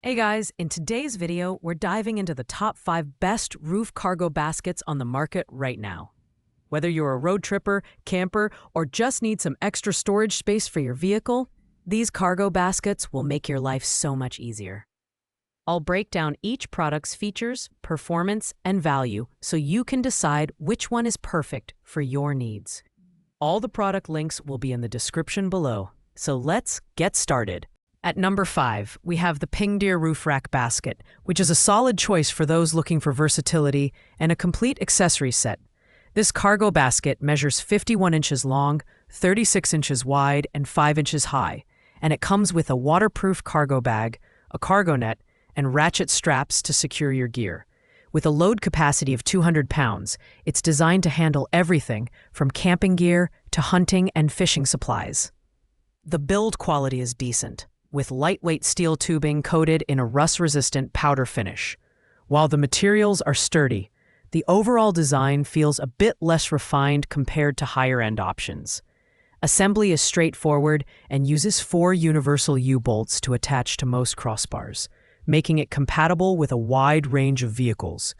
Hey guys, in today's video, we're diving into the top 5 best roof cargo baskets on the market right now. Whether you're a road tripper, camper, or just need some extra storage space for your vehicle, these cargo baskets will make your life so much easier. I'll break down each product's features, performance, and value so you can decide which one is perfect for your needs. All the product links will be in the description below, so let's get started. At number 5, we have the Pingdeer Roof Rack Basket, which is a solid choice for those looking for versatility and a complete accessory set. This cargo basket measures 51 inches long, 36 inches wide, and 5 inches high, and it comes with a waterproof cargo bag, a cargo net, and ratchet straps to secure your gear. With a load capacity of 200 pounds, it's designed to handle everything from camping gear to hunting and fishing supplies. The build quality is decent, with lightweight steel tubing coated in a rust-resistant powder finish. While the materials are sturdy, the overall design feels a bit less refined compared to higher-end options. Assembly is straightforward and uses 4 universal U-bolts to attach to most crossbars, making it compatible with a wide range of vehicles.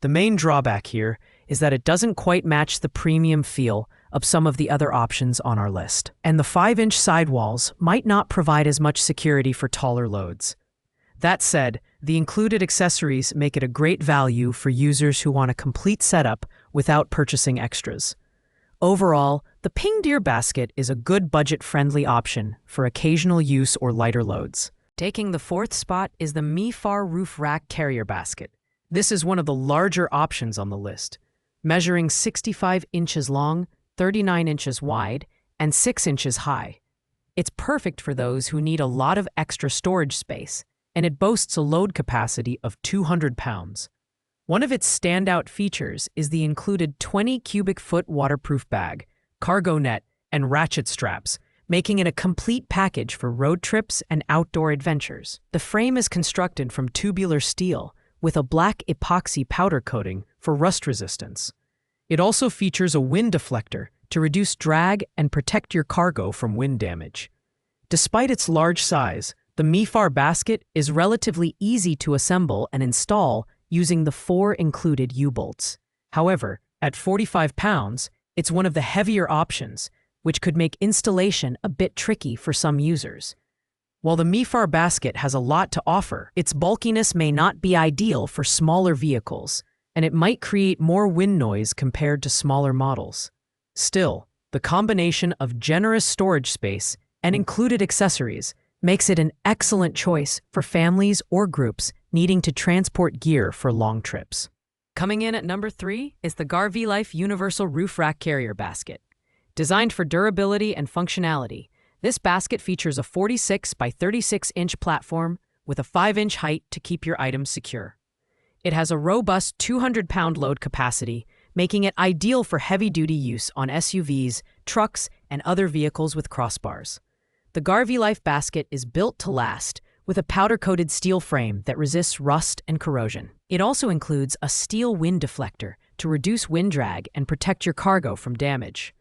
The main drawback here is that it doesn't quite match the premium feel of some of the other options on our list, and the 5-inch sidewalls might not provide as much security for taller loads. That said, the included accessories make it a great value for users who want a complete setup without purchasing extras. Overall, the Pingdeer basket is a good budget-friendly option for occasional use or lighter loads. Taking the 4th spot is the MeeFar Roof Rack Carrier Basket. This is one of the larger options on the list, measuring 65 inches long, 39 inches wide, and 6 inches high. It's perfect for those who need a lot of extra storage space, and it boasts a load capacity of 200 pounds. One of its standout features is the included 20 cubic foot waterproof bag, cargo net, and ratchet straps, making it a complete package for road trips and outdoor adventures. The frame is constructed from tubular steel with a black epoxy powder coating for rust resistance. It also features a wind deflector to reduce drag and protect your cargo from wind damage. Despite its large size, the MeeFar basket is relatively easy to assemble and install using the 4 included U-bolts. However, at 45 pounds, it's one of the heavier options, which could make installation a bit tricky for some users. While the MeeFar basket has a lot to offer, its bulkiness may not be ideal for smaller vehicles, and it might create more wind noise compared to smaller models. Still, the combination of generous storage space and included accessories makes it an excellent choice for families or groups needing to transport gear for long trips. Coming in at number 3 is the GarVLife Universal Roof Rack Carrier Basket. Designed for durability and functionality, this basket features a 46 by 36 inch platform with a 5-inch height to keep your items secure. It has a robust 200-pound load capacity, making it ideal for heavy-duty use on SUVs, trucks, and other vehicles with crossbars. The GarVLife basket is built to last, with a powder-coated steel frame that resists rust and corrosion. It also includes a steel wind deflector to reduce wind drag and protect your cargo from damage.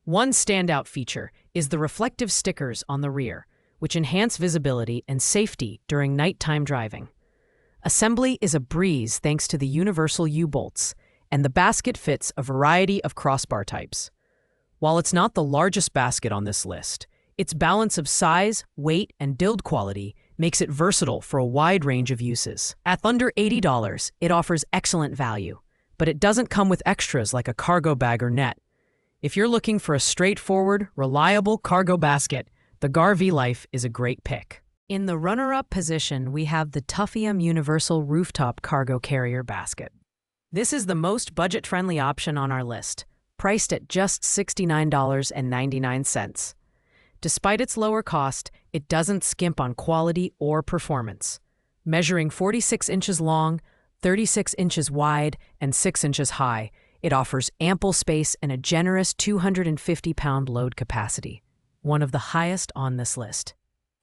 One standout feature is the reflective stickers on the rear, which enhance visibility and safety during nighttime driving. Assembly is a breeze thanks to the universal U-bolts, and the basket fits a variety of crossbar types. While it's not the largest basket on this list, its balance of size, weight, and build quality makes it versatile for a wide range of uses. At under $80, it offers excellent value, but it doesn't come with extras like a cargo bag or net. If you're looking for a straightforward, reliable cargo basket, the GarVLife is a great pick. In the runner-up position, we have the TUFFIOM Universal Rooftop Cargo Carrier Basket. This is the most budget-friendly option on our list, priced at just $69.99. Despite its lower cost, it doesn't skimp on quality or performance. Measuring 46 inches long, 36 inches wide, and 6 inches high, it offers ample space and a generous 250-pound load capacity, one of the highest on this list.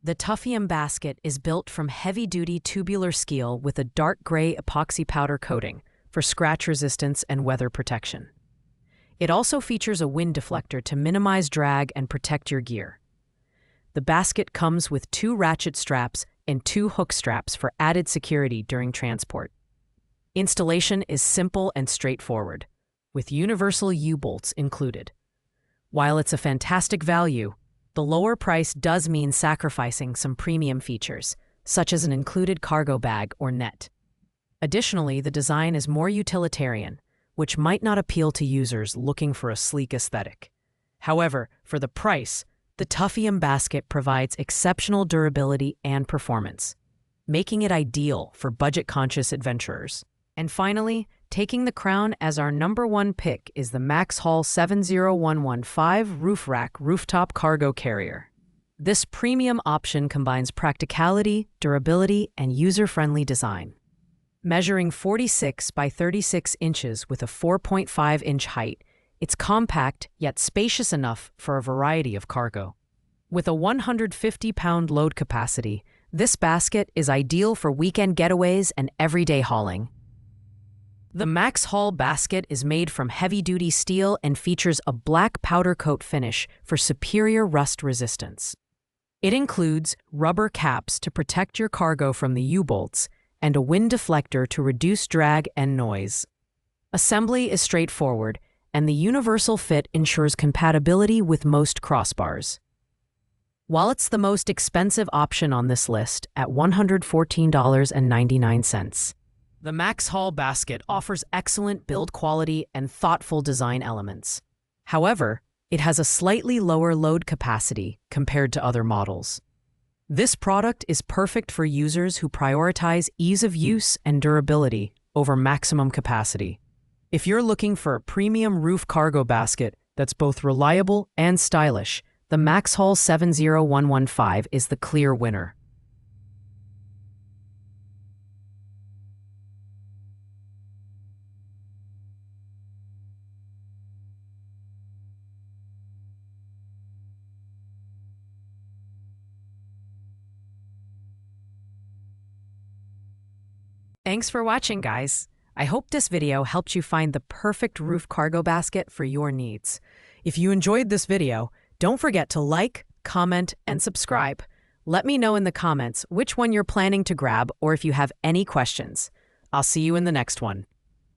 The TUFFIOM basket is built from heavy-duty tubular steel with a dark gray epoxy powder coating for scratch resistance and weather protection. It also features a wind deflector to minimize drag and protect your gear. The basket comes with 2 ratchet straps and 2 hook straps for added security during transport. Installation is simple and straightforward, with universal U-bolts included. While it's a fantastic value, the lower price does mean sacrificing some premium features, such as an included cargo bag or net. Additionally, the design is more utilitarian, which might not appeal to users looking for a sleek aesthetic. However, for the price, the TUFFIOM basket provides exceptional durability and performance, making it ideal for budget-conscious adventurers. And finally, taking the crown as our #1 pick is the MaxxHaul 70115 Roof Rack Rooftop Cargo Carrier. This premium option combines practicality, durability, and user-friendly design. Measuring 46 by 36 inches with a 4.5-inch height, it's compact yet spacious enough for a variety of cargo. With a 150-pound load capacity, this basket is ideal for weekend getaways and everyday hauling. The MaxxHaul basket is made from heavy-duty steel and features a black powder coat finish for superior rust resistance. It includes rubber caps to protect your cargo from the U-bolts and a wind deflector to reduce drag and noise. Assembly is straightforward, and the universal fit ensures compatibility with most crossbars. While it's the most expensive option on this list at $114.99, the MaxxHaul basket offers excellent build quality and thoughtful design elements. However, it has a slightly lower load capacity compared to other models. This product is perfect for users who prioritize ease of use and durability over maximum capacity. If you're looking for a premium roof cargo basket that's both reliable and stylish, the MaxxHaul 70115 is the clear winner. Thanks for watching, guys. I hope this video helped you find the perfect roof cargo basket for your needs. If you enjoyed this video, don't forget to like, comment, and subscribe. Let me know in the comments which one you're planning to grab or if you have any questions. I'll see you in the next one.